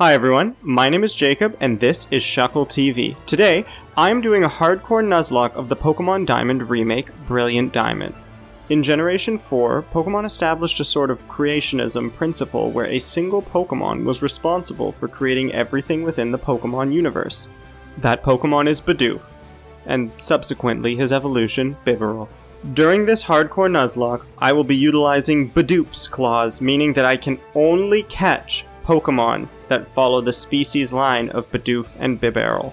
Hi everyone, my name is Jacob and this is Shuckle TV. Today, I'm doing a hardcore Nuzlocke of the Pokemon Diamond remake, Brilliant Diamond. In Generation 4, Pokemon established a sort of creationism principle where a single Pokemon was responsible for creating everything within the Pokemon universe. That Pokemon is Bidoof, and subsequently his evolution, Bibarel. During this hardcore Nuzlocke, I will be utilizing Bidoof's clause, meaning that I can only catch Pokemon that follow the species line of Bidoof and Bibarel.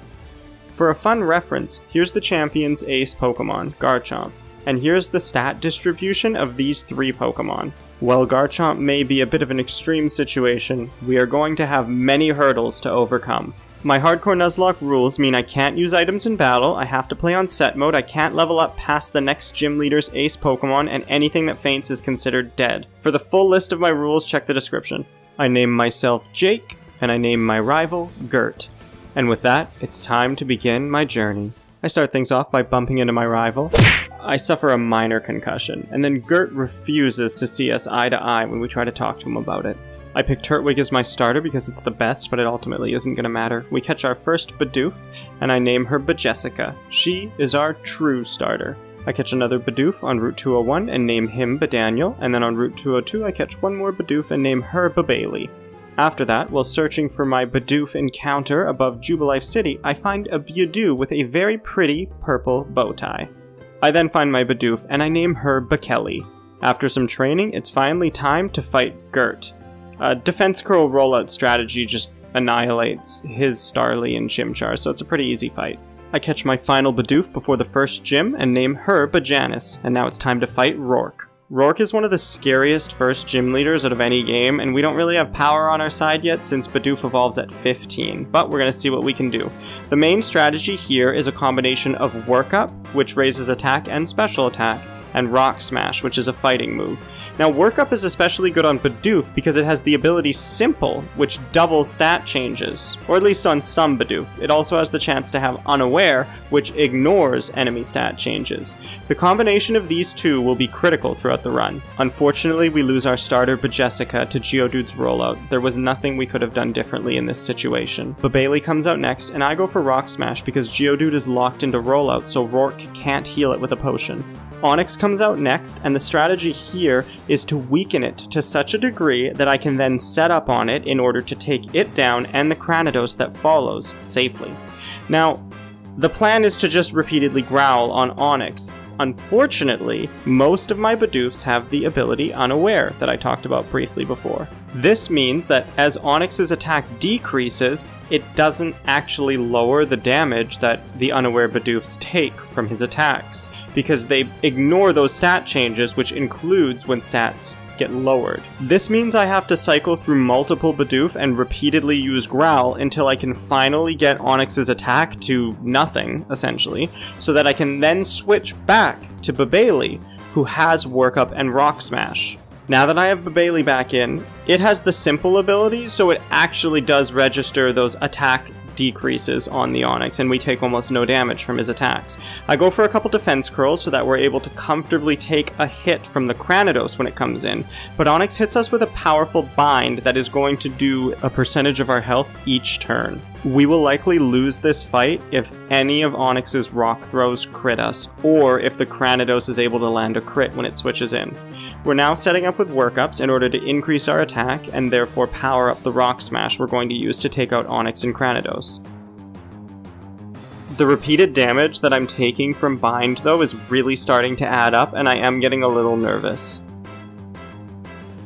For a fun reference, here's the champion's ace Pokemon, Garchomp, and here's the stat distribution of these three Pokemon. While Garchomp may be a bit of an extreme situation, we are going to have many hurdles to overcome. My hardcore Nuzlocke rules mean I can't use items in battle, I have to play on set mode, I can't level up past the next gym leader's ace Pokemon, and anything that faints is considered dead. For the full list of my rules, check the description. I name myself Jake, and I name my rival Gert. And with that, it's time to begin my journey. I start things off by bumping into my rival. I suffer a minor concussion, and then Gert refuses to see us eye to eye when we try to talk to him about it. I pick Turtwig as my starter because it's the best, but it ultimately isn't going to matter. We catch our first Bidoof, and I name her Bajessica. She is our true starter. I catch another Bidoof on Route 201 and name him Badaniel, and then on Route 202 I catch one more Bidoof and name her Babaily. After that, while searching for my Bidoof encounter above Jubilife City, I find a Budew with a very pretty purple bow tie. I then find my Bidoof and I name her Bakelly. After some training, it's finally time to fight Gert. Defense Curl rollout strategy just annihilates his Starly and Chimchar, so it's a pretty easy fight. I catch my final Bidoof before the first gym and name her Bajanis, and now it's time to fight Rourke. Rourke is one of the scariest first gym leaders out of any game, and we don't really have power on our side yet since Bidoof evolves at 15, but we're going to see what we can do. The main strategy here is a combination of Work Up, which raises attack and special attack, and Rock Smash, which is a fighting move. Now, Work Up is especially good on Bidoof because it has the ability Simple, which doubles stat changes, or at least on some Bidoof. It also has the chance to have Unaware, which ignores enemy stat changes. The combination of these two will be critical throughout the run. Unfortunately, we lose our starter Bajessica to Geodude's rollout. There was nothing we could have done differently in this situation. Babaily comes out next, and I go for Rock Smash because Geodude is locked into rollout, so Rourke can't heal it with a potion. Onix comes out next, and the strategy here is to weaken it to such a degree that I can then set up on it in order to take it down and the Cranidos that follows safely. Now, the plan is to just repeatedly growl on Onix. Unfortunately, most of my Bidoofs have the ability Unaware that I talked about briefly before. This means that as Onix's attack decreases, it doesn't actually lower the damage that the Unaware Bidoofs take from his attacks, because they ignore those stat changes, which includes when stats get lowered. This means I have to cycle through multiple Bidoof and repeatedly use Growl until I can finally get Onix's attack to nothing, essentially, so that I can then switch back to Babaily, who has Work Up and Rock Smash. Now that I have Babaily back in, it has the Simple ability, so it actually does register those attack decreases on the Onix, and we take almost no damage from his attacks. I go for a couple defense curls so that we're able to comfortably take a hit from the Cranidos when it comes in, but Onix hits us with a powerful bind that is going to do a percentage of our health each turn. We will likely lose this fight if any of Onix's rock throws crit us, or if the Cranidos is able to land a crit when it switches in. We're now setting up with workups in order to increase our attack and therefore power up the Rock Smash we're going to use to take out Onix and Cranidos. The repeated damage that I'm taking from Bind, though, is really starting to add up, and I am getting a little nervous.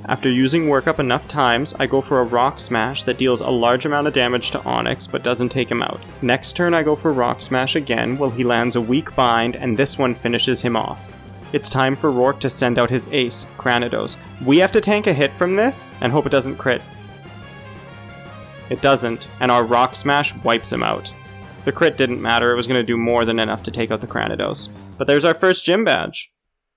After using Workup enough times, I go for a Rock Smash that deals a large amount of damage to Onix, but doesn't take him out. Next turn I go for Rock Smash again, while he lands a weak Bind, and this one finishes him off. It's time for Rourke to send out his ace, Cranidos. We have to tank a hit from this, and hope it doesn't crit. It doesn't, and our Rock Smash wipes him out. The crit didn't matter, it was going to do more than enough to take out the Cranidos. But there's our first gym badge.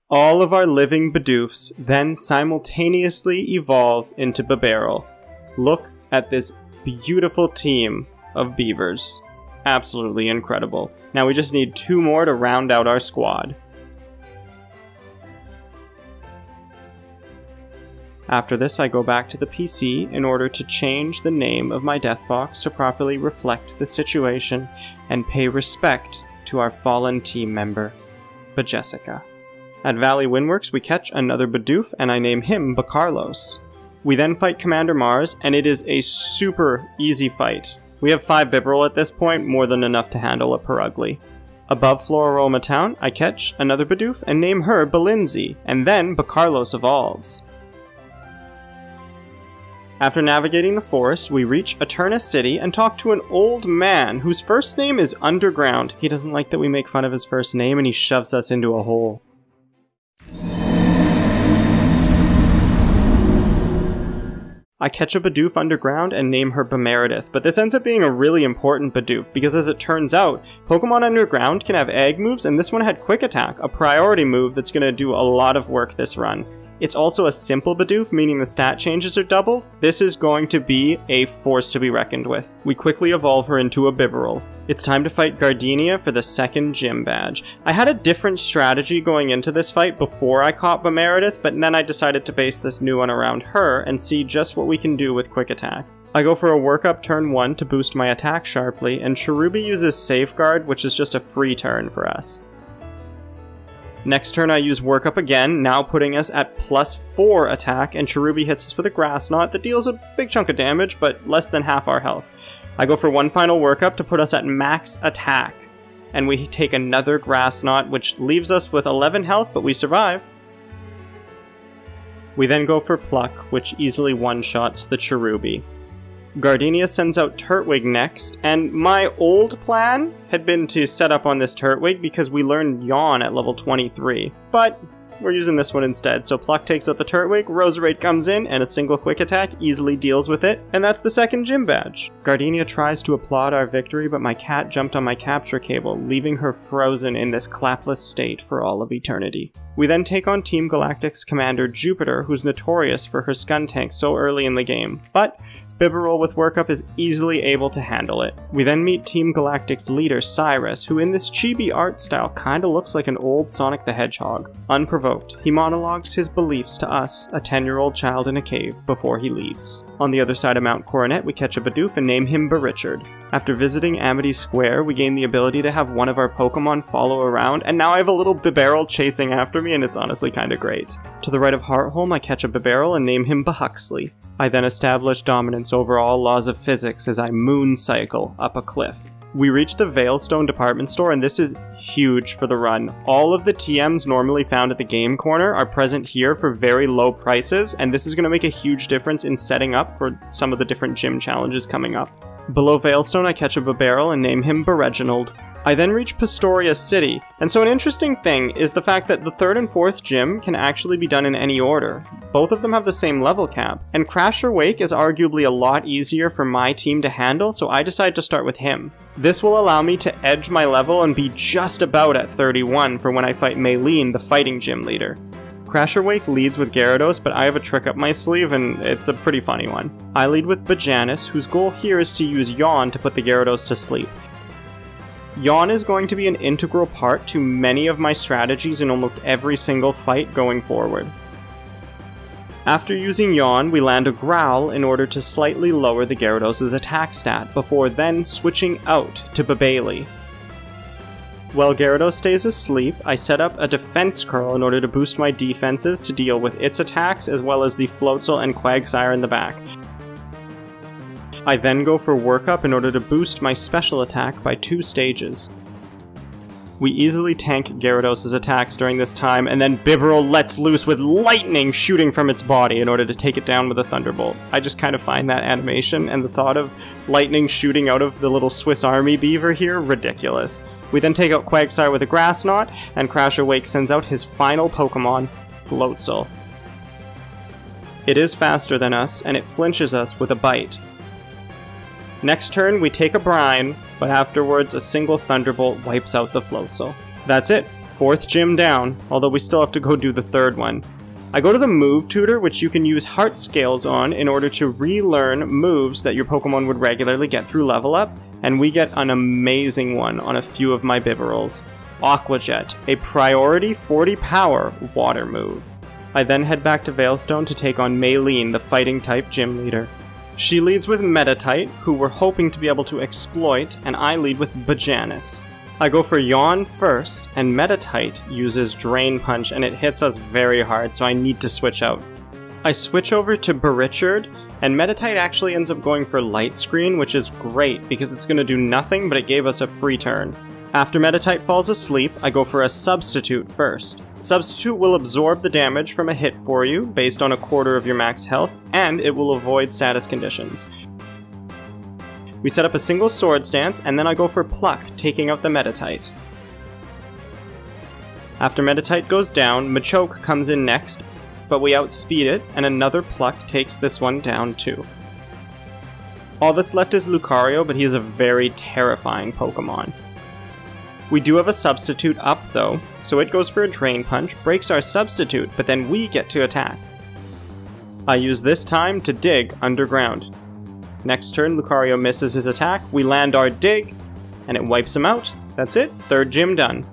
All of our living Bidoofs then simultaneously evolve into Bibarel. Look at this beautiful team of beavers. Absolutely incredible. Now we just need 2 more to round out our squad. After this, I go back to the PC in order to change the name of my death box to properly reflect the situation and pay respect to our fallen team member, Bajessica. At Valley Windworks, we catch another Bidoof, and I name him Bacarlos. We then fight Commander Mars, and it is a super easy fight. We have 5 Bibarel at this point, more than enough to handle a Perugly. Above Floraroma Town, I catch another Bidoof and name her Belinzi, and then Bacarlos evolves. After navigating the forest, we reach Eterna City and talk to an old man whose first name is Underground. He doesn't like that we make fun of his first name, and he shoves us into a hole. I catch a Bidoof underground and name her Bemeredith, but this ends up being a really important Bidoof because, as it turns out, Pokemon Underground can have egg moves, and this one had Quick Attack, a priority move that's going to do a lot of work this run. It's also a simple Bidoof, meaning the stat changes are doubled. This is going to be a force to be reckoned with. We quickly evolve her into a Bibarel. It's time to fight Gardenia for the second gym badge. I had a different strategy going into this fight before I caught Bemeredith, but then I decided to base this new one around her and see just what we can do with Quick Attack. I go for a workup turn 1 to boost my attack sharply, and Cherubi uses Safeguard, which is just a free turn for us. Next turn I use workup again, now putting us at +4 attack, and Cherubi hits us with a Grass Knot that deals a big chunk of damage, but less than half our health. I go for one final workup to put us at max attack, and we take another Grass Knot, which leaves us with 11 health, but we survive. We then go for Pluck, which easily one-shots the Cherubi. Gardenia sends out Turtwig next, and my old plan had been to set up on this Turtwig because we learned Yawn at level 23, but we're using this one instead. So Pluck takes out the Turtwig, Roserade comes in, and a single Quick Attack easily deals with it, and that's the second gym badge. Gardenia tries to applaud our victory, but my cat jumped on my capture cable, leaving her frozen in this clapless state for all of eternity. We then take on Team Galactic's commander Jupiter, who's notorious for her Skuntank so early in the game, but Bibarel with workup is easily able to handle it. We then meet Team Galactic's leader, Cyrus, who in this chibi art style kinda looks like an old Sonic the Hedgehog. Unprovoked, he monologues his beliefs to us, a 10-year-old child in a cave, before he leaves. On the other side of Mount Coronet, we catch a Bidoof and name him Barichard. After visiting Amity Square, we gain the ability to have one of our Pokemon follow around, and now I have a little Bibarel chasing after me, and it's honestly kinda great. To the right of Heartholm, I catch a Bibarel and name him Bahuxley. I then establish dominance over all laws of physics as I moon cycle up a cliff. We reach the Veilstone department store, and this is huge for the run. All of the TMs normally found at the game corner are present here for very low prices, and this is going to make a huge difference in setting up for some of the different gym challenges coming up. Below Veilstone, I catch a Bibarel and name him Bereginald. I then reach Pastoria City, and so an interesting thing is the fact that the 3rd and 4th gym can actually be done in any order. Both of them have the same level cap, and Crasher Wake is arguably a lot easier for my team to handle, so I decide to start with him. This will allow me to edge my level and be just about at 31 for when I fight Maylene, the fighting gym leader. Crasher Wake leads with Gyarados, but I have a trick up my sleeve, and it's a pretty funny one. I lead with Bajanis, whose goal here is to use Yawn to put the Gyarados to sleep. Yawn is going to be an integral part to many of my strategies in almost every single fight going forward. After using Yawn, we land a Growl in order to slightly lower the Gyarados' attack stat, before then switching out to Babali. While Gyarados stays asleep, I set up a Defense Curl in order to boost my defenses to deal with its attacks, as well as the Floatzel and Quagsire in the back. I then go for workup in order to boost my special attack by 2 stages. We easily tank Gyarados' attacks during this time, and then Bibarel lets loose with lightning shooting from its body in order to take it down with a Thunderbolt. I just kind of find that animation and the thought of lightning shooting out of the little Swiss Army beaver here ridiculous. We then take out Quagsire with a Grass Knot, and Crasher Wake sends out his final Pokemon, Floatzel. It is faster than us, and it flinches us with a bite. Next turn, we take a Brine, but afterwards a single Thunderbolt wipes out the Floatzel. That's it, 4th gym down, although we still have to go do the 3rd one. I go to the Move Tutor, which you can use Heart Scales on in order to relearn moves that your Pokemon would regularly get through level up, and we get an amazing one on a few of my Bibarels. Aqua Jet, a priority 40 power water move. I then head back to Veilstone to take on Maylene, the fighting type gym leader. She leads with Metatite, who we're hoping to be able to exploit, and I lead with Bajanus. I go for Yawn first, and Metatite uses Drain Punch, and it hits us very hard, so I need to switch out. I switch over to Berichard, and Metatite actually ends up going for Light Screen, which is great, because it's going to do nothing, but it gave us a free turn. After Metatite falls asleep, I go for a Substitute first. Substitute will absorb the damage from a hit for you, based on a quarter of your max health, and it will avoid status conditions. We set up a single Sword Stance, and then I go for Pluck, taking out the Metatite. After Metatite goes down, Machoke comes in next, but we outspeed it, and another Pluck takes this one down too. All that's left is Lucario, but he is a very terrifying Pokemon. We do have a Substitute up though, so it goes for a Drain Punch, breaks our Substitute, but then we get to attack. I use this time to dig underground. Next turn, Lucario misses his attack, we land our dig, and it wipes him out. That's it, third gym done.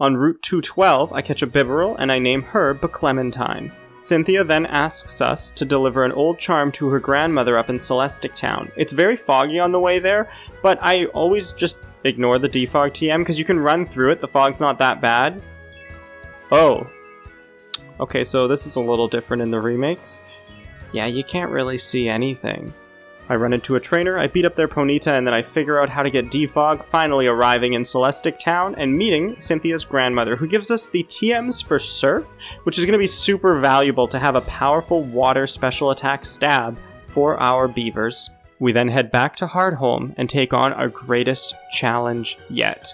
On Route 212, I catch a Bibarel and I name her Beclementine. Cynthia then asks us to deliver an old charm to her grandmother up in Celestic Town. It's very foggy on the way there, but I always just ignore the defog TM because you can run through it, the fog's not that bad. Oh. Okay, so this is a little different in the remakes. Yeah, you can't really see anything. I run into a trainer, I beat up their Ponyta, and then I figure out how to get defog, finally arriving in Celestic Town and meeting Cynthia's grandmother, who gives us the TMs for Surf, which is going to be super valuable to have a powerful water special attack stab for our beavers. We then head back to Hardhome and take on our greatest challenge yet.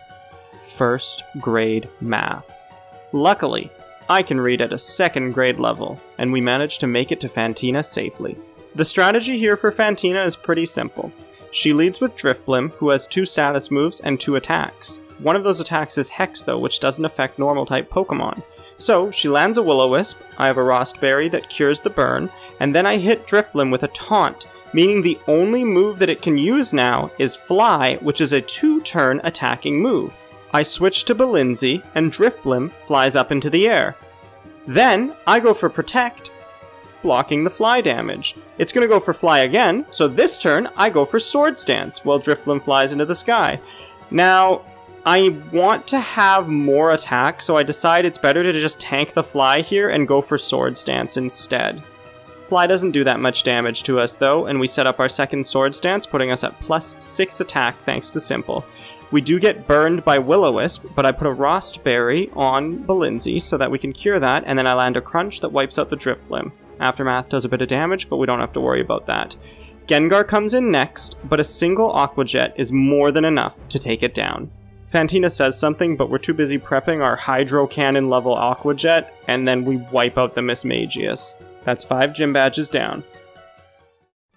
First grade math. Luckily, I can read at a second grade level, and we manage to make it to Fantina safely. The strategy here for Fantina is pretty simple. She leads with Drifblim, who has 2 status moves and 2 attacks. One of those attacks is Hex though, which doesn't affect normal type Pokemon. So she lands a Will-O-Wisp, I have a Rostberry that cures the burn, and then I hit Drifblim with a Taunt, meaning the only move that it can use now is Fly, which is a 2-turn attacking move. I switch to Belinzi, and Drifblim flies up into the air. Then I go for Protect, blocking the fly damage. It's going to go for fly again, so this turn I go for Sword Stance while Drifblim flies into the sky. Now, I want to have more attack, so I decide it's better to just tank the fly here and go for Sword Stance instead. Fly doesn't do that much damage to us though, and we set up our second Sword Stance, putting us at +6 attack thanks to Simple. We do get burned by Will-O-Wisp, but I put a Rostberry on Belinzi so that we can cure that, and then I land a Crunch that wipes out the Drifblim. Aftermath does a bit of damage, but we don't have to worry about that. Gengar comes in next, but a single Aqua Jet is more than enough to take it down. Fantina says something, but we're too busy prepping our Hydro Cannon level Aqua Jet, and then we wipe out the Mismagius. That's 5 gym badges down.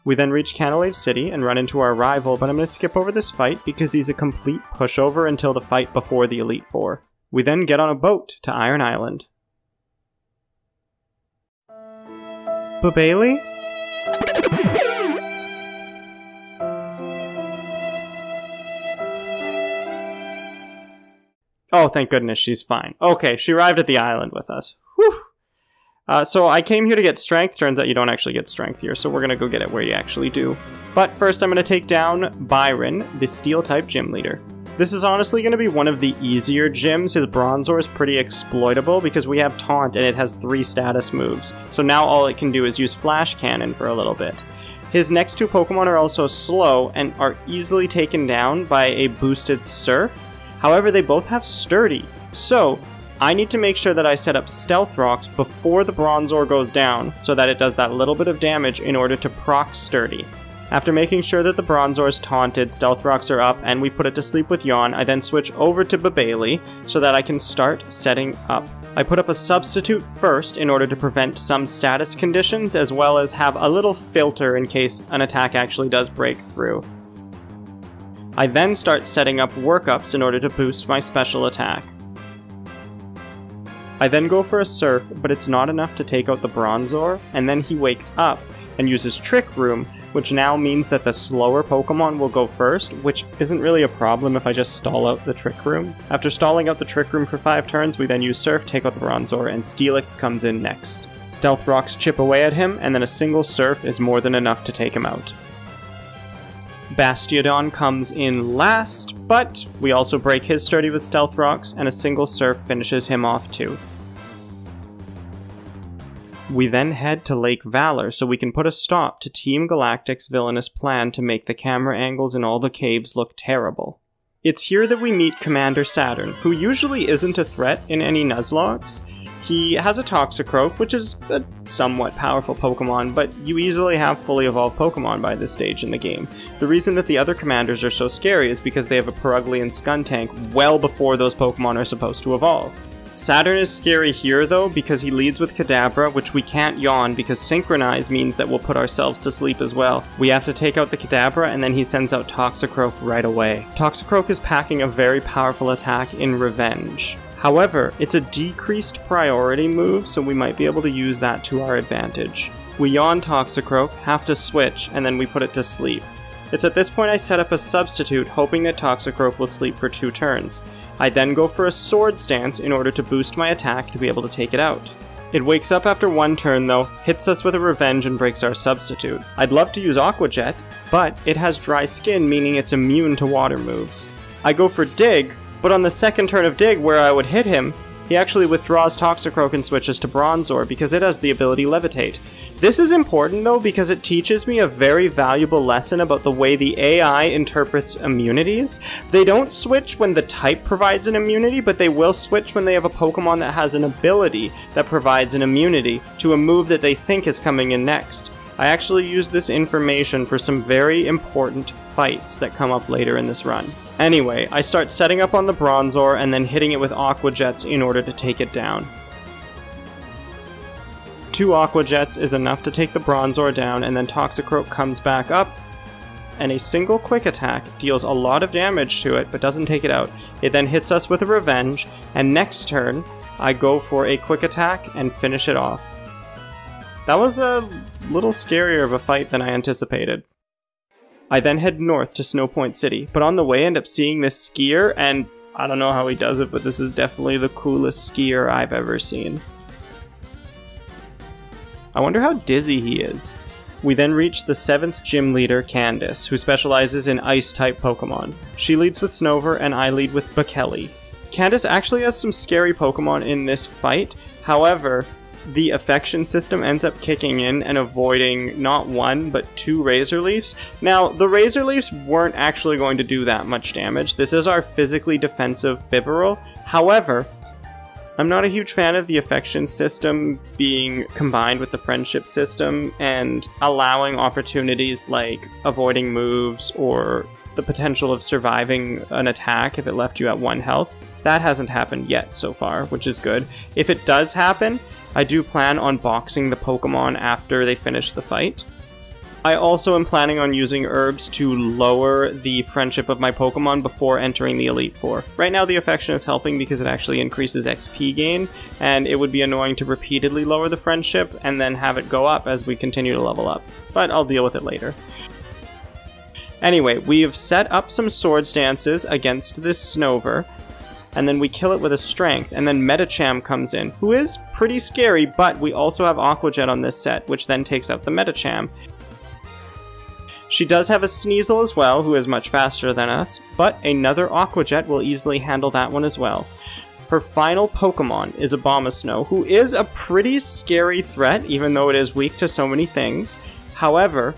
We then reach Canalave City and run into our rival, but I'm going to skip over this fight because he's a complete pushover until the fight before the Elite Four. We then get on a boat to Iron Island. Bailey? Oh, thank goodness she's fine. Okay, she arrived at the island with us. Whew! So I came here to get strength. Turns out you don't actually get strength here, so we're going to go get it where you actually do. But first I'm going to take down Byron, the Steel-type gym leader. This is honestly going to be one of the easier gyms. His Bronzor is pretty exploitable because we have Taunt and it has 3 status moves. So now all it can do is use Flash Cannon for a little bit. His next 2 Pokemon are also slow and are easily taken down by a boosted Surf. However, they both have Sturdy. So I need to make sure that I set up Stealth Rocks before the Bronzor goes down so that it does that little bit of damage in order to proc Sturdy. After making sure that the Bronzor is taunted, Stealth Rocks are up, and we put it to sleep with Yawn, I then switch over to Babaili so that I can start setting up. I put up a Substitute first in order to prevent some status conditions, as well as have a little filter in case an attack actually does break through. I then start setting up workups in order to boost my special attack. I then go for a Surf, but it's not enough to take out the Bronzor, and then he wakes up and uses Trick Room, which now means that the slower Pokemon will go first, which isn't really a problem if I just stall out the Trick Room. After stalling out the Trick Room for 5 turns, we then use Surf, take out the Bronzor, and Steelix comes in next. Stealth Rocks chip away at him, and then a single Surf is more than enough to take him out. Bastiodon comes in last, but we also break his sturdy with Stealth Rocks, and a single Surf finishes him off too. We then head to Lake Valor so we can put a stop to Team Galactic's villainous plan to make the camera angles in all the caves look terrible. It's here that we meet Commander Saturn, who usually isn't a threat in any Nuzlockes. He has a Toxicroak, which is a somewhat powerful Pokemon, but you easily have fully evolved Pokemon by this stage in the game. The reason that the other commanders are so scary is because they have a Purugly and Skuntank well before those Pokemon are supposed to evolve. Saturn is scary here though because he leads with Kadabra, which we can't yawn because Synchronize means that we'll put ourselves to sleep as well. We have to take out the Kadabra and then he sends out Toxicroak right away. Toxicroak is packing a very powerful attack in Revenge. However, it's a decreased priority move, so we might be able to use that to our advantage. We yawn Toxicroak, have to switch, and then we put it to sleep. It's at this point I set up a substitute, hoping that Toxicroak will sleep for 2 turns. I then go for a Sword Stance in order to boost my attack to be able to take it out. It wakes up after 1 turn though, hits us with a Revenge and breaks our substitute. I'd love to use Aqua Jet, but it has dry skin, meaning it's immune to water moves. I go for Dig, but on the second turn of Dig where I would hit him, he actually withdraws Toxicroak and switches to Bronzor because it has the ability Levitate. This is important though because it teaches me a very valuable lesson about the way the AI interprets immunities. They don't switch when the type provides an immunity, but they will switch when they have a Pokemon that has an ability that provides an immunity to a move that they think is coming in next. I actually use this information for some very important fights that come up later in this run. Anyway, I start setting up on the Bronzor and then hitting it with Aqua Jets in order to take it down. 2 Aqua Jets is enough to take the Bronzor down, and then Toxicroak comes back up, and a single Quick Attack deals a lot of damage to it, but doesn't take it out. It then hits us with a Revenge, and next turn, I go for a Quick Attack and finish it off. That was a little scarier of a fight than I anticipated. I then head north to Snow Point City, but on the way end up seeing this skier, and I don't know how he does it, but this is definitely the coolest skier I've ever seen. I wonder how dizzy he is. We then reach the 7th gym leader, Candace, who specializes in Ice-type Pokemon. She leads with Snover, and I lead with Bakeli. Candace actually has some scary Pokemon in this fight, however, the affection system ends up kicking in and avoiding not 1, but 2 Razor Leafs. Now, the Razor Leafs weren't actually going to do that much damage. This is our physically defensive Bibarel. However, I'm not a huge fan of the affection system being combined with the friendship system and allowing opportunities like avoiding moves or the potential of surviving an attack if it left you at 1 health. That hasn't happened yet so far, which is good. If it does happen, I do plan on boxing the Pokemon after they finish the fight. I also am planning on using herbs to lower the friendship of my Pokemon before entering the Elite Four. Right now the affection is helping because it actually increases XP gain, and it would be annoying to repeatedly lower the friendship and then have it go up as we continue to level up. But I'll deal with it later. Anyway, we have set up some Sword Stances against this Snover, and then we kill it with a Strength, and then Medicham comes in, who is pretty scary, but we also have Aqua Jet on this set, which then takes out the Medicham. She does have a Sneasel as well, who is much faster than us, but another Aqua Jet will easily handle that one as well. Her final Pokemon is Abomasnow, who is a pretty scary threat, even though it is weak to so many things. However,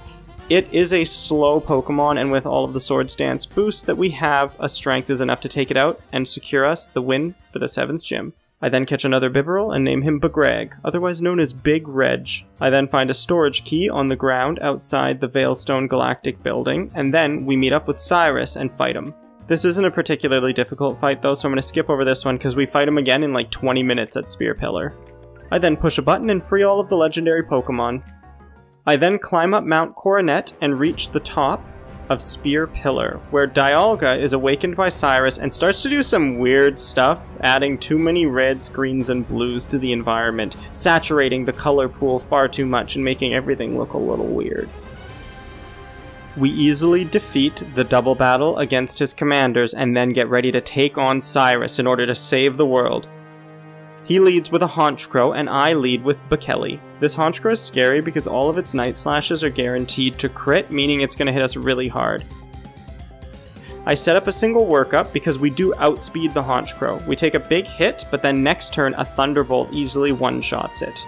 it is a slow Pokemon, and with all of the Sword Stance boosts that we have, a Strength is enough to take it out and secure us the win for the 7th gym. I then catch another Bibarel and name him Bagreg, otherwise known as Big Reg. I then find a storage key on the ground outside the Veilstone Galactic building, and then we meet up with Cyrus and fight him. This isn't a particularly difficult fight though, so I'm going to skip over this one because we fight him again in like 20 minutes at Spear Pillar. I then push a button and free all of the legendary Pokemon. I then climb up Mount Coronet and reach the top of Spear Pillar, where Dialga is awakened by Cyrus and starts to do some weird stuff, adding too many reds, greens, and blues to the environment, saturating the color pool far too much and making everything look a little weird. We easily defeat the double battle against his commanders and then get ready to take on Cyrus in order to save the world. He leads with a Honchkrow and I lead with Bekele. This Honchkrow is scary because all of its Night Slashes are guaranteed to crit, meaning it's going to hit us really hard. I set up a single workup because we do outspeed the Honchkrow. We take a big hit, but then next turn a Thunderbolt easily one-shots it.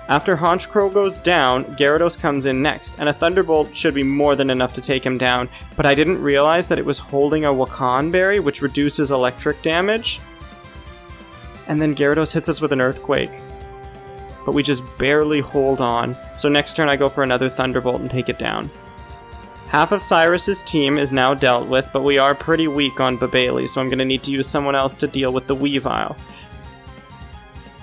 After Honchkrow goes down, Gyarados comes in next, and a Thunderbolt should be more than enough to take him down, but I didn't realize that it was holding a Wakan Berry, which reduces electric damage. And then Gyarados hits us with an Earthquake. But we just barely hold on, so next turn I go for another Thunderbolt and take it down. Half of Cyrus's team is now dealt with, but we are pretty weak on Babeli, so I'm going to need to use someone else to deal with the Weavile.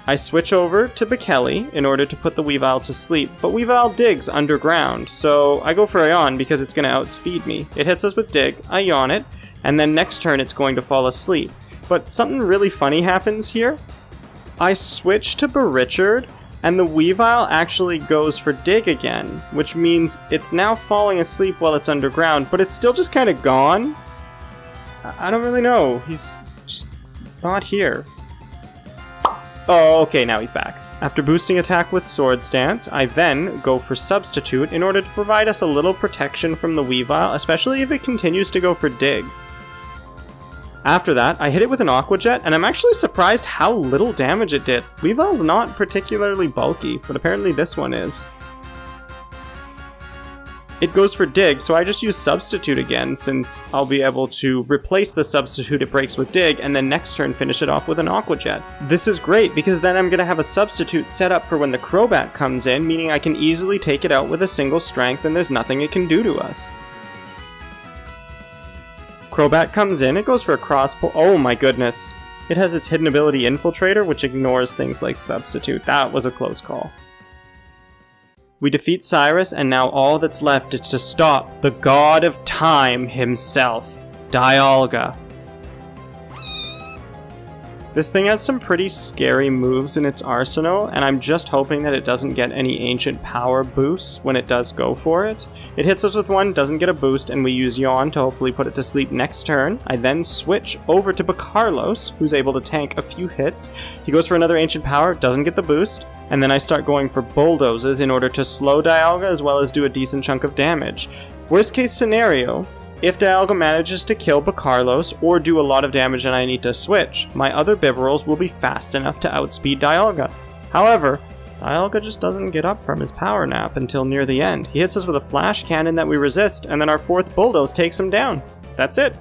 I switch over to Bekele in order to put the Weavile to sleep, but Weavile digs underground, so I go for Yawn because it's going to outspeed me. It hits us with Dig, I Yawn it, and then next turn it's going to fall asleep. But something really funny happens here. I switch to Barichard, and the Weavile actually goes for Dig again, which means it's now falling asleep while it's underground, but it's still just kind of gone. I don't really know. He's just not here. Oh, okay, now he's back. After boosting attack with Swords Dance, I then go for Substitute in order to provide us a little protection from the Weavile, especially if it continues to go for Dig. After that, I hit it with an Aqua Jet, and I'm actually surprised how little damage it did. Weavile's not particularly bulky, but apparently this one is. It goes for Dig, so I just use Substitute again, since I'll be able to replace the Substitute it breaks with Dig, and then next turn finish it off with an Aqua Jet. This is great, because then I'm going to have a Substitute set up for when the Crobat comes in, meaning I can easily take it out with a single Strength, and there's nothing it can do to us. Crobat comes in, it goes for a Cross Pull. Oh my goodness. It has its hidden ability Infiltrator, which ignores things like Substitute. That was a close call. We defeat Cyrus, and now all that's left is to stop the God of Time himself, Dialga. This thing has some pretty scary moves in its arsenal, and I'm just hoping that it doesn't get any Ancient Power boosts when it does go for it. It hits us with one, doesn't get a boost, and we use Yawn to hopefully put it to sleep next turn. I then switch over to Bacarlos, who's able to tank a few hits. He goes for another Ancient Power, doesn't get the boost, and then I start going for Bulldozes in order to slow Dialga as well as do a decent chunk of damage. Worst case scenario, if Dialga manages to kill Bacarlos or do a lot of damage and I need to switch, my other Bibarels will be fast enough to outspeed Dialga. However, Dialga just doesn't get up from his power nap until near the end. He hits us with a Flash Cannon that we resist, and then our fourth Bulldoze takes him down. That's it.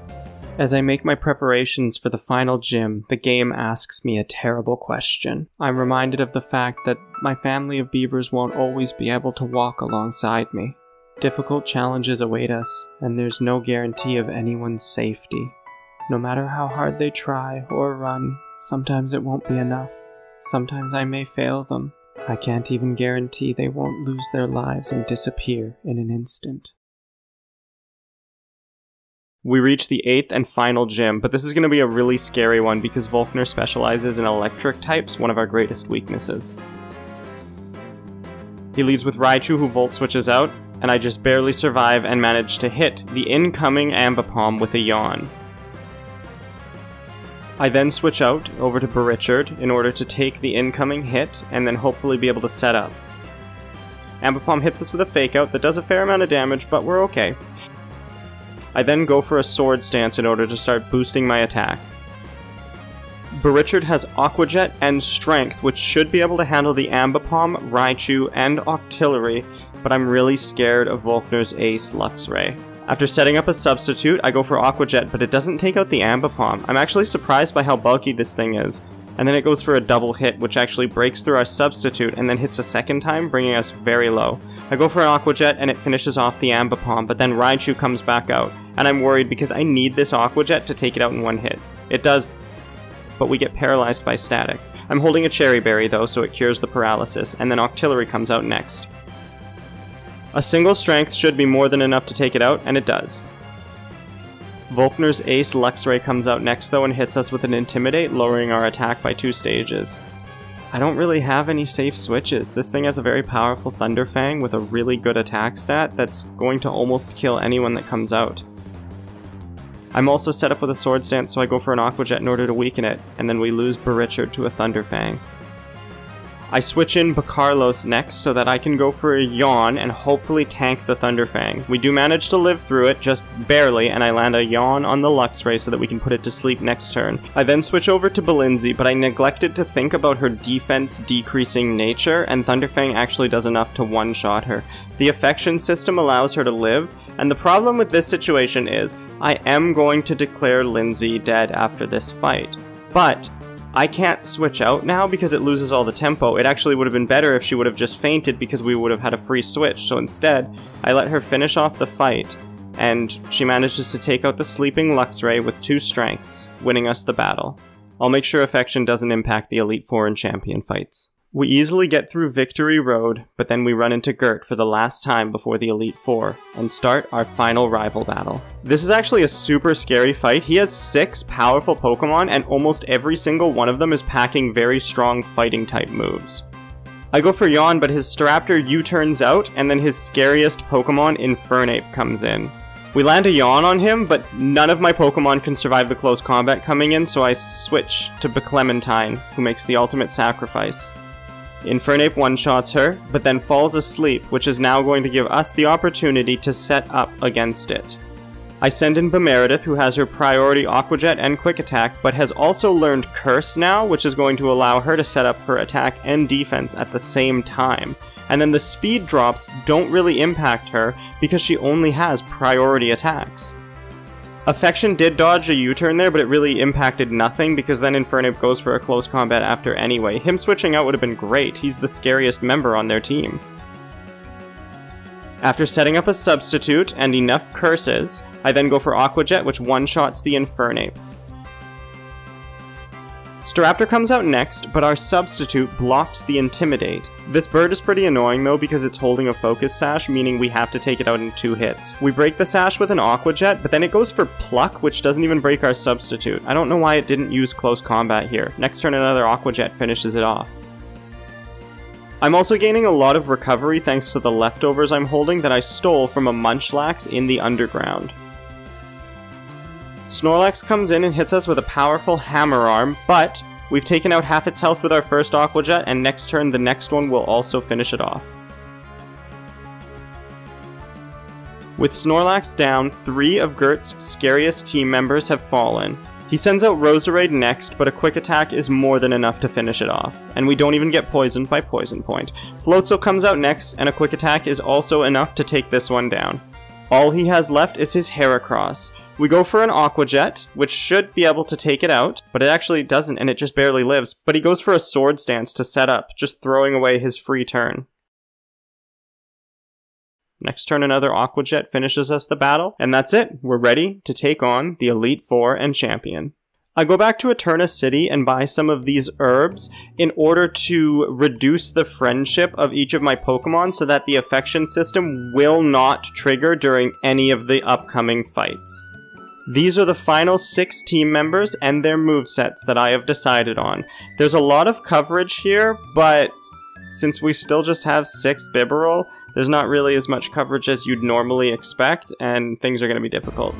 As I make my preparations for the final gym, the game asks me a terrible question. I'm reminded of the fact that my family of beavers won't always be able to walk alongside me. Difficult challenges await us, and there's no guarantee of anyone's safety. No matter how hard they try or run, sometimes it won't be enough. Sometimes I may fail them. I can't even guarantee they won't lose their lives and disappear in an instant. We reach the 8th and final gym, but this is going to be a really scary one because Volkner specializes in electric types, one of our greatest weaknesses. He leads with Raichu, who Volt Switches out, and I just barely survive and manage to hit the incoming Ambipom with a Yawn. I then switch out over to Barichard in order to take the incoming hit and then hopefully be able to set up. Ambipom hits us with a Fake Out that does a fair amount of damage, but we're okay. I then go for a Swords Dance in order to start boosting my attack. Barichard has Aqua Jet and Strength, which should be able to handle the Ambipom, Raichu, and Octillery, but I'm really scared of Volkner's Ace Luxray. After setting up a substitute, I go for Aqua Jet, but it doesn't take out the Ambipom. I'm actually surprised by how bulky this thing is. And then it goes for a double hit, which actually breaks through our substitute and then hits a second time, bringing us very low. I go for an Aqua Jet and it finishes off the Ambipom, but then Raichu comes back out. And I'm worried because I need this Aqua Jet to take it out in one hit. It does, but we get paralyzed by static. I'm holding a Cherry Berry though, so it cures the paralysis, and then Octillery comes out next. A single Strength should be more than enough to take it out, and it does. Volkner's Ace Luxray comes out next though and hits us with an Intimidate, lowering our attack by 2 stages. I don't really have any safe switches. This thing has a very powerful Thunder Fang with a really good attack stat that's going to almost kill anyone that comes out. I'm also set up with a Sword Stance, so I go for an Aqua Jet in order to weaken it, and then we lose Barichard to a Thunder Fang. I switch in Bacarlos next so that I can go for a Yawn and hopefully tank the Thunder Fang. We do manage to live through it, just barely, and I land a Yawn on the Luxray so that we can put it to sleep next turn. I then switch over to Belinzi, but I neglected to think about her defense decreasing nature, and Thunder Fang actually does enough to one-shot her. The affection system allows her to live, and the problem with this situation is I am going to declare Lindsay dead after this fight, but I can't switch out now because it loses all the tempo. It actually would have been better if she would have just fainted because we would have had a free switch. So instead, I let her finish off the fight, and she manages to take out the sleeping Luxray with 2 strengths, winning us the battle. I'll make sure affection doesn't impact the Elite Four and Champion fights. We easily get through Victory Road, but then we run into Gert for the last time before the Elite Four, and start our final rival battle. This is actually a super scary fight. He has 6 powerful Pokemon, and almost every single one of them is packing very strong fighting type moves. I go for Yawn, but his Staraptor U-turns out, and then his scariest Pokemon, Infernape, comes in. We land a Yawn on him, but none of my Pokemon can survive the close combat coming in, so I switch to Beclementine, who makes the ultimate sacrifice. Infernape one-shots her, but then falls asleep, which is now going to give us the opportunity to set up against it. I send in Bemeredith, who has her priority Aqua Jet and Quick Attack, but has also learned Curse now, which is going to allow her to set up her attack and defense at the same time. And then the speed drops don't really impact her because she only has priority attacks. Affection did dodge a U-turn there, but it really impacted nothing because then Infernape goes for a close combat after anyway. Him switching out would have been great. He's the scariest member on their team. After setting up a substitute and enough curses, I then go for Aqua Jet, which one-shots the Infernape. Staraptor comes out next, but our substitute blocks the Intimidate. This bird is pretty annoying though because it's holding a Focus Sash, meaning we have to take it out in 2 hits. We break the Sash with an Aqua Jet, but then it goes for Pluck, which doesn't even break our substitute. I don't know why it didn't use Close Combat here. Next turn another Aqua Jet finishes it off. I'm also gaining a lot of recovery thanks to the leftovers I'm holding that I stole from a Munchlax in the underground. Snorlax comes in and hits us with a powerful Hammer Arm, but we've taken out half its health with our first Aqua Jet, and next turn the next one will also finish it off. With Snorlax down, 3 of Gert's scariest team members have fallen. He sends out Roserade next, but a Quick Attack is more than enough to finish it off, and we don't even get poisoned by Poison Point. Floatzel comes out next, and a Quick Attack is also enough to take this one down. All he has left is his Heracross. We go for an Aqua Jet, which should be able to take it out, but it actually doesn't, and it just barely lives. But he goes for a Sword Stance to set up, just throwing away his free turn. Next turn another Aqua Jet finishes us the battle, and that's it. We're ready to take on the Elite Four and Champion. I go back to Eterna City and buy some of these herbs in order to reduce the friendship of each of my Pokemon so that the affection system will not trigger during any of the upcoming fights. These are the final 6 team members and their movesets that I have decided on. There's a lot of coverage here, but since we still just have 6 Bibarel, there's not really as much coverage as you'd normally expect, and things are going to be difficult.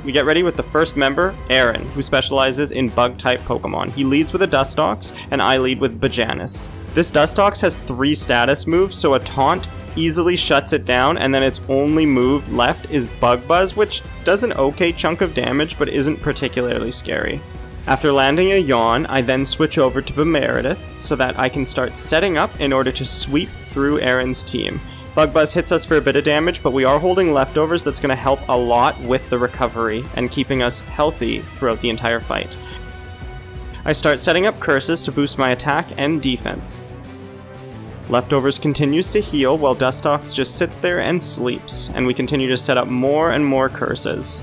We get ready with the first member, Aaron, who specializes in Bug-type Pokemon. He leads with a Dustox, and I lead with Bajanus. This Dustox has 3 status moves, so a Taunt easily shuts it down, and then its only move left is Bug Buzz, which does an okay chunk of damage, but isn't particularly scary. After landing a Yawn, I then switch over to Bemeredith, so that I can start setting up in order to sweep through Aaron's team. Bug Buzz hits us for a bit of damage, but we are holding leftovers that's going to help a lot with the recovery and keeping us healthy throughout the entire fight. I start setting up curses to boost my attack and defense. Leftovers continues to heal while Dustox just sits there and sleeps, and we continue to set up more and more curses.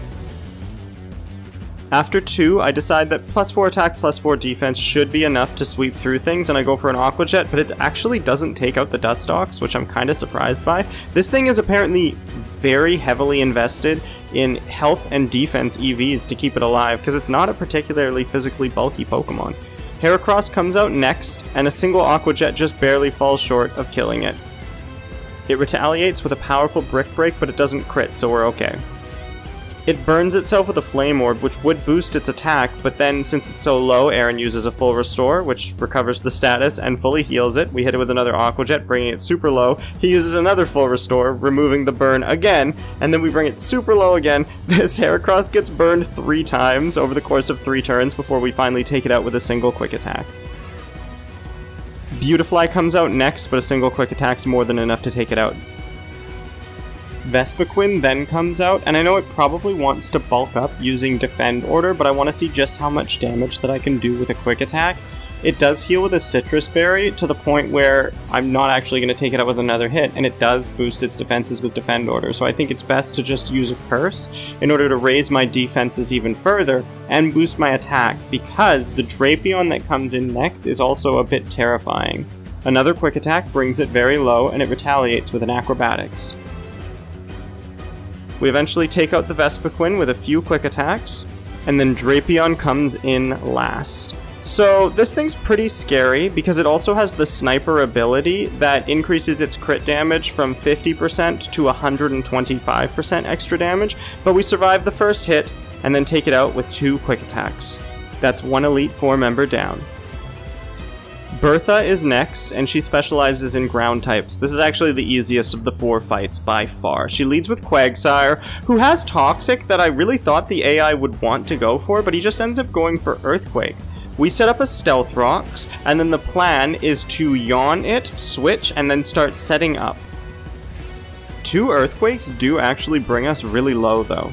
After 2, I decide that +4 attack, +4 defense should be enough to sweep through things, and I go for an Aqua Jet, but it actually doesn't take out the Dustox, which I'm kind of surprised by. This thing is apparently very heavily invested in health and defense EVs to keep it alive, because it's not a particularly physically bulky Pokemon. Heracross comes out next, and a single Aqua Jet just barely falls short of killing it. It retaliates with a powerful Brick Break, but it doesn't crit, so we're okay. It burns itself with a Flame Orb, which would boost its attack, but then since it's so low, Aaron uses a full restore, which recovers the status and fully heals it. We hit it with another Aqua Jet, bringing it super low. He uses another full restore, removing the burn again, and then we bring it super low again. This Heracross gets burned 3 times over the course of 3 turns before we finally take it out with a single quick attack. Beautifly comes out next, but a single quick attack's more than enough to take it out. Vespiquen then comes out, and I know it probably wants to bulk up using Defend Order, but I want to see just how much damage that I can do with a quick attack. It does heal with a Citrus Berry to the point where I'm not actually going to take it out with another hit, and it does boost its defenses with Defend Order, so I think it's best to just use a Curse in order to raise my defenses even further and boost my attack, because the Drapion that comes in next is also a bit terrifying. Another quick attack brings it very low, and it retaliates with an Acrobatics. We eventually take out the Vespiquen with a few quick attacks, and then Drapion comes in last. So this thing's pretty scary because it also has the Sniper ability that increases its crit damage from 50% to 125% extra damage, but we survive the first hit and then take it out with 2 quick attacks. That's 1 Elite Four member down. Bertha is next, and she specializes in ground types. This is actually the easiest of the 4 fights by far. She leads with Quagsire, who has Toxic that I really thought the AI would want to go for, but he just ends up going for Earthquake. We set up a Stealth Rocks, and then the plan is to yawn it, switch, and then start setting up. 2 Earthquakes do actually bring us really low though.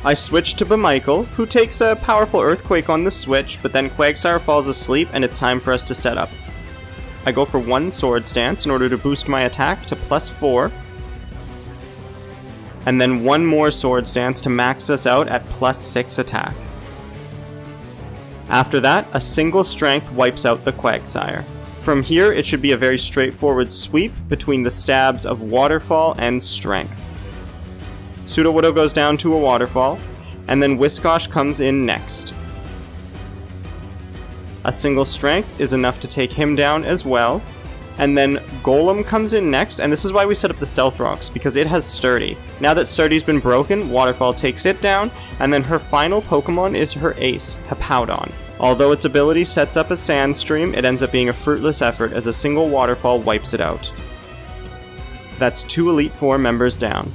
I switch to Bamichael, who takes a powerful Earthquake on the switch, but then Quagsire falls asleep and it's time for us to set up. I go for 1 Swords Dance in order to boost my attack to +4, and then 1 more Swords Dance to max us out at +6 attack. After that, a single Strength wipes out the Quagsire. From here, it should be a very straightforward sweep between the stabs of Waterfall and Strength. Sudowoodo goes down to a Waterfall, and then Whiscash comes in next. A single Strength is enough to take him down as well, and then Golem comes in next, and this is why we set up the Stealth Rocks, because it has Sturdy. Now that Sturdy's been broken, Waterfall takes it down, and then her final Pokemon is her ace, Hippowdon. Although its ability sets up a Sandstream, it ends up being a fruitless effort as a single Waterfall wipes it out. That's 2 Elite Four members down.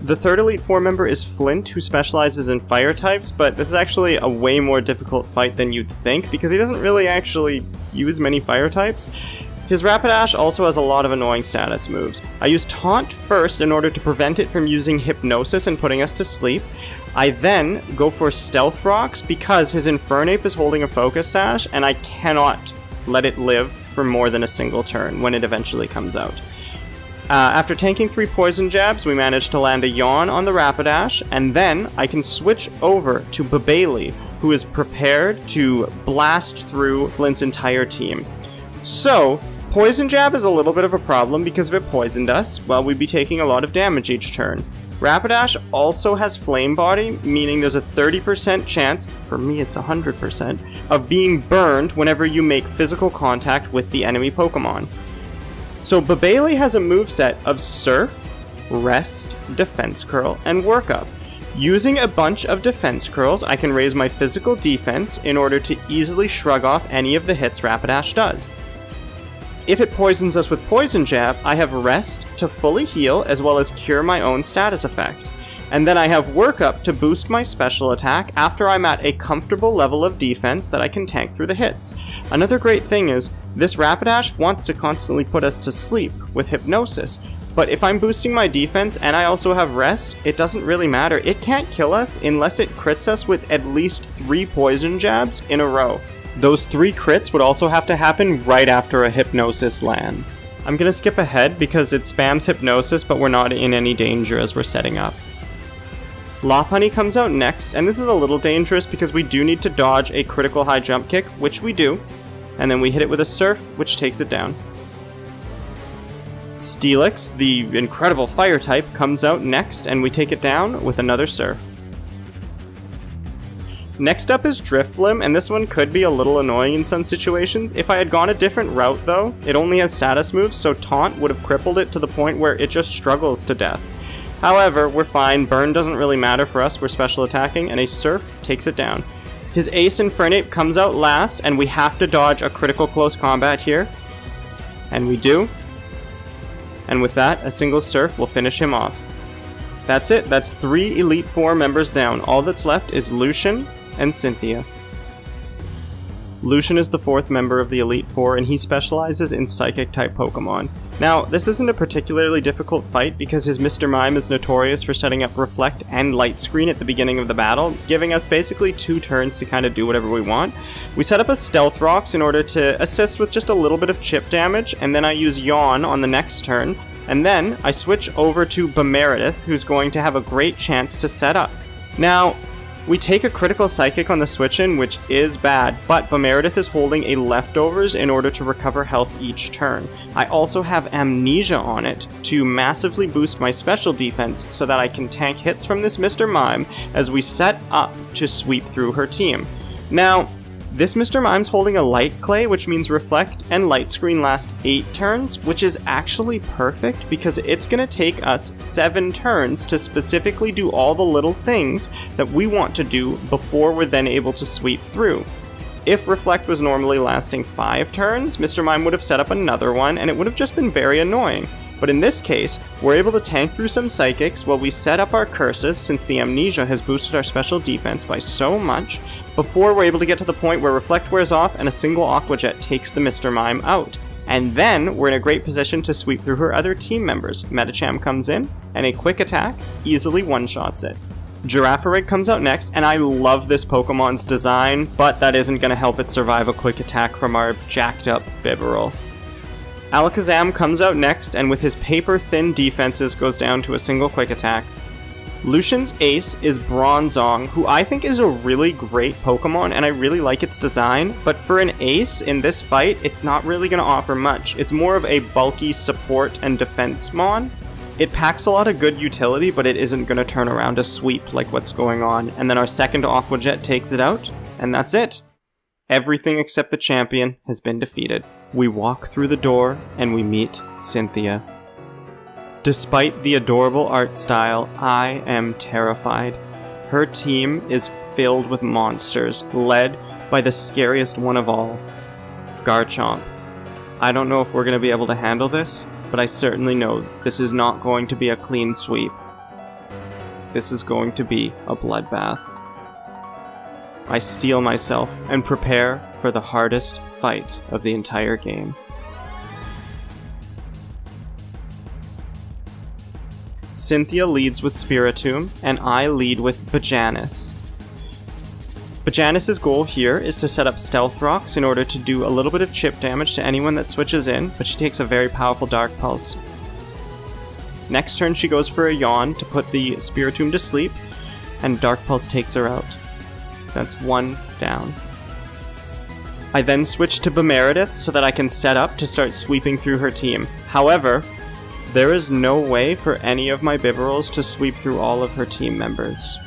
The 3rd Elite Four member is Flint, who specializes in fire types, but this is actually a way more difficult fight than you'd think, because he doesn't really actually use many fire types. His Rapidash also has a lot of annoying status moves. I use Taunt first in order to prevent it from using Hypnosis and putting us to sleep. I then go for Stealth Rocks because his Infernape is holding a Focus Sash, and I cannot let it live for more than a single turn when it eventually comes out. After tanking 3 Poison Jabs, we manage to land a Yawn on the Rapidash, and then I can switch over to Babeli, who is prepared to blast through Flint's entire team. So, Poison Jab is a little bit of a problem because if it poisoned us, well, we'd be taking a lot of damage each turn. Rapidash also has Flame Body, meaning there's a 30% chance, for me it's 100%, of being burned whenever you make physical contact with the enemy Pokemon. So Babeli has a moveset of Surf, Rest, Defense Curl, and Work Up. Using a bunch of Defense Curls, I can raise my physical defense in order to easily shrug off any of the hits Rapidash does. If it poisons us with Poison Jab, I have Rest to fully heal as well as cure my own status effect. And then I have Work Up to boost my special attack after I'm at a comfortable level of defense that I can tank through the hits. Another great thing is, this Rapidash wants to constantly put us to sleep with Hypnosis, but if I'm boosting my defense and I also have Rest, it doesn't really matter. It can't kill us unless it crits us with at least 3 Poison Jabs in a row. Those 3 crits would also have to happen right after a Hypnosis lands. I'm gonna skip ahead because it spams Hypnosis, but we're not in any danger as we're setting up. Lopunny comes out next, and this is a little dangerous because we do need to dodge a critical high jump kick, which we do, and then we hit it with a Surf, which takes it down. Steelix, the incredible fire type, comes out next, and we take it down with another Surf. Next up is Drifblim, and this one could be a little annoying in some situations. If I had gone a different route though, it only has status moves, so Taunt would have crippled it to the point where it just struggles to death. However, we're fine, Burn doesn't really matter for us, we're special attacking, and a Surf takes it down. His Ace Infernape comes out last, and we have to dodge a critical close combat here. And we do. And with that, a single Surf will finish him off. That's it, that's 3 Elite Four members down. All that's left is Lucian and Cynthia. Lucian is the 4th member of the Elite Four, and he specializes in Psychic-type Pokemon. Now, this isn't a particularly difficult fight because his Mr. Mime is notorious for setting up Reflect and Light Screen at the beginning of the battle, giving us basically 2 turns to kind of do whatever we want. We set up a Stealth Rocks in order to assist with just a little bit of chip damage, and then I use Yawn on the next turn, and then I switch over to Bemeredith, who's going to have a great chance to set up. Now, we take a critical Psychic on the switch-in, which is bad, but Bemeredith is holding a Leftovers in order to recover health each turn. I also have Amnesia on it to massively boost my special defense so that I can tank hits from this Mr. Mime as we set up to sweep through her team. Now, this Mr. Mime's holding a Light Clay, which means Reflect and Light Screen last 8 turns, which is actually perfect because it's going to take us 7 turns to specifically do all the little things that we want to do before we're then able to sweep through. If Reflect was normally lasting 5 turns, Mr. Mime would have set up another one and it would have just been very annoying. But in this case, we're able to tank through some Psychics while we set up our curses, since the Amnesia has boosted our special defense by so much, before we're able to get to the point where Reflect wears off and a single Aqua Jet takes the Mr. Mime out. And then we're in a great position to sweep through her other team members. Medicham comes in, and a Quick Attack easily one-shots it. Girafarig comes out next, and I love this Pokemon's design, but that isn't going to help it survive a Quick Attack from our jacked up Bibarel. Alakazam comes out next, and with his paper-thin defenses goes down to a single Quick Attack. Lucian's ace is Bronzong, who I think is a really great Pokemon, and I really like its design, but for an ace in this fight, it's not really going to offer much. It's more of a bulky support and defense mon. It packs a lot of good utility, but it isn't going to turn around a sweep like what's going on, and then our second Aqua Jet takes it out, and that's it. Everything except the champion has been defeated. We walk through the door, and we meet Cynthia. Despite the adorable art style, I am terrified. Her team is filled with monsters, led by the scariest one of all, Garchomp. I don't know if we're going to be able to handle this, but I certainly know this is not going to be a clean sweep. This is going to be a bloodbath. I steel myself and prepare for the hardest fight of the entire game. Cynthia leads with Spiritomb, and I lead with Bajanis. Bajanis' goal here is to set up Stealth Rocks in order to do a little bit of chip damage to anyone that switches in, but she takes a very powerful Dark Pulse. Next turn she goes for a Yawn to put the Spiritomb to sleep, and Dark Pulse takes her out. That's 1 down. I then switch to Bemeredith so that I can set up to start sweeping through her team. However, there is no way for any of my Bibarels to sweep through all of her team members.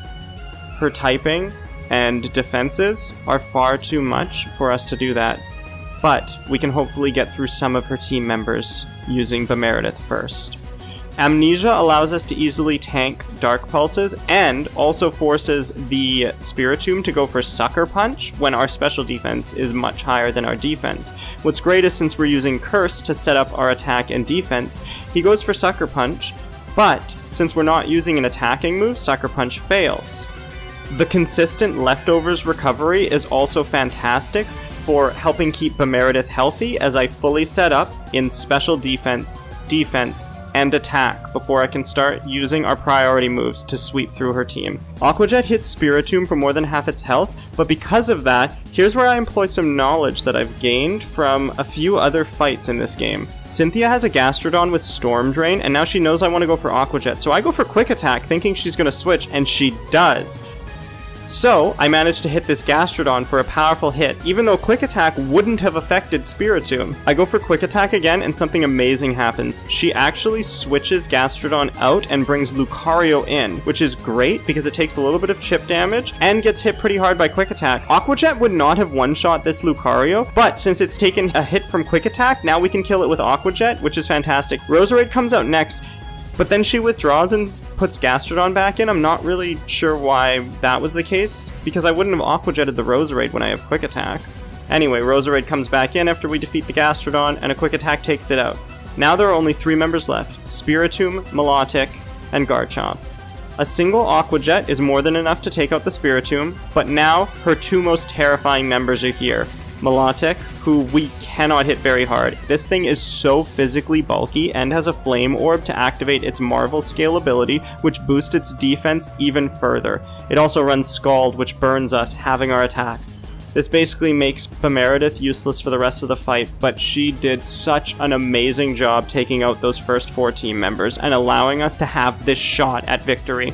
Her typing and defenses are far too much for us to do that, but we can hopefully get through some of her team members using Bemeredith first. Amnesia allows us to easily tank Dark Pulses and also forces the Spiritomb to go for Sucker Punch when our special defense is much higher than our defense. What's great is since we're using Curse to set up our attack and defense, he goes for Sucker Punch, but since we're not using an attacking move, Sucker Punch fails. The consistent Leftovers recovery is also fantastic for helping keep Bemeredith healthy as I fully set up in special defense, and attack before I can start using our priority moves to sweep through her team. Aqua Jet hits Spiritomb for more than half its health, but because of that, here's where I employ some knowledge that I've gained from a few other fights in this game. Cynthia has a Gastrodon with Storm Drain, and now she knows I want to go for Aqua Jet, so I go for Quick Attack thinking she's going to switch, and she does. So, I managed to hit this Gastrodon for a powerful hit, even though Quick Attack wouldn't have affected Spiritomb. I go for Quick Attack again, and something amazing happens. She actually switches Gastrodon out and brings Lucario in, which is great because it takes a little bit of chip damage and gets hit pretty hard by Quick Attack. Aqua Jet would not have one-shot this Lucario, but since it's taken a hit from Quick Attack, now we can kill it with Aqua Jet, which is fantastic. Roserade comes out next, but then she withdraws and puts Gastrodon back in. I'm not really sure why that was the case, because I wouldn't have Aqua Jetted the Roserade when I have Quick Attack. Anyway, Roserade comes back in after we defeat the Gastrodon, and a Quick Attack takes it out. Now there are only 3 members left: Spiritomb, Milotic, and Garchomp. A single Aqua Jet is more than enough to take out the Spiritomb, but now her 2 most terrifying members are here. Milotic, who we cannot hit very hard. This thing is so physically bulky and has a Flame Orb to activate its Marvel Scale ability, which boosts its defense even further. It also runs Scald, which burns us, having our attack. This basically makes Bemeredith useless for the rest of the fight, but she did such an amazing job taking out those first 4 team members and allowing us to have this shot at victory.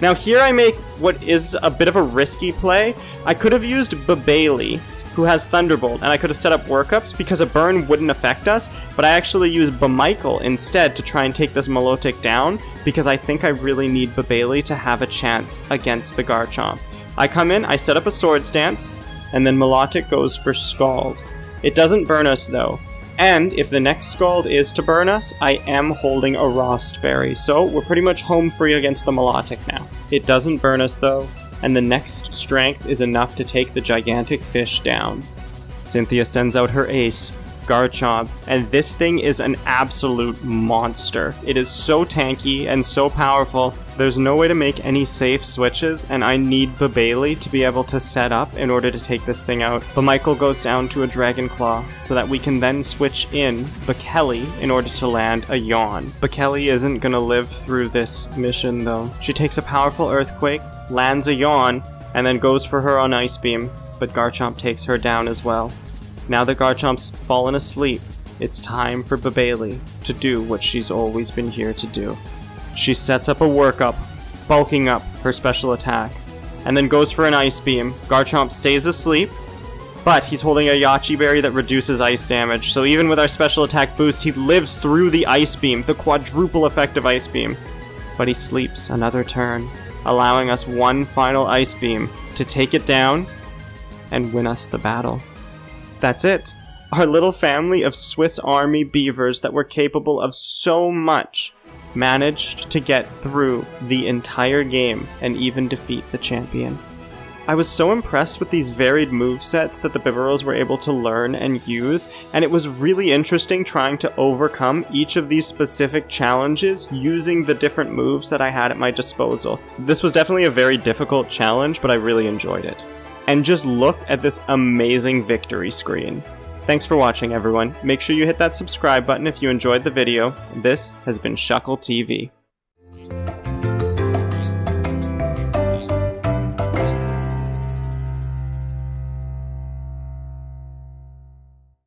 Now here I make what is a bit of a risky play. I could have used Babeli, who has Thunderbolt, and I could have set up workups because a burn wouldn't affect us, but I actually used Bamichael instead to try and take this Milotic down, because I think I really need Babeli to have a chance against the Garchomp. I come in, I set up a Swords Dance, and then Milotic goes for Scald. It doesn't burn us though, and if the next Scald is to burn us, I am holding a Rost Berry, so we're pretty much home free against the Milotic now. It doesn't burn us though, and the next strength is enough to take the gigantic fish down. Cynthia sends out her ace, Garchomp, and this thing is an absolute monster. It is so tanky and so powerful, there's no way to make any safe switches, and I need Babeli to be able to set up in order to take this thing out. Bamichael goes down to a Dragon Claw, so that we can then switch in Bekele in order to land a Yawn. Bekele isn't gonna live through this mission though. She takes a powerful Earthquake, lands a Yawn, and then goes for her on Ice Beam, but Garchomp takes her down as well. Now that Garchomp's fallen asleep, it's time for Babeli to do what she's always been here to do. She sets up a workup, bulking up her special attack, and then goes for an Ice Beam. Garchomp stays asleep, but he's holding a Yache Berry that reduces ice damage, so even with our special attack boost, he lives through the Ice Beam, the quadruple effective Ice Beam. But he sleeps another turn, allowing us one final Ice Beam to take it down and win us the battle. That's it. Our little family of Swiss Army beavers that were capable of so much managed to get through the entire game and even defeat the champion. I was so impressed with these varied movesets that the Bibarels were able to learn and use, and it was really interesting trying to overcome each of these specific challenges using the different moves that I had at my disposal. This was definitely a very difficult challenge, but I really enjoyed it. And just look at this amazing victory screen. Thanks for watching, everyone. Make sure you hit that subscribe button if you enjoyed the video. This has been Shuckle TV.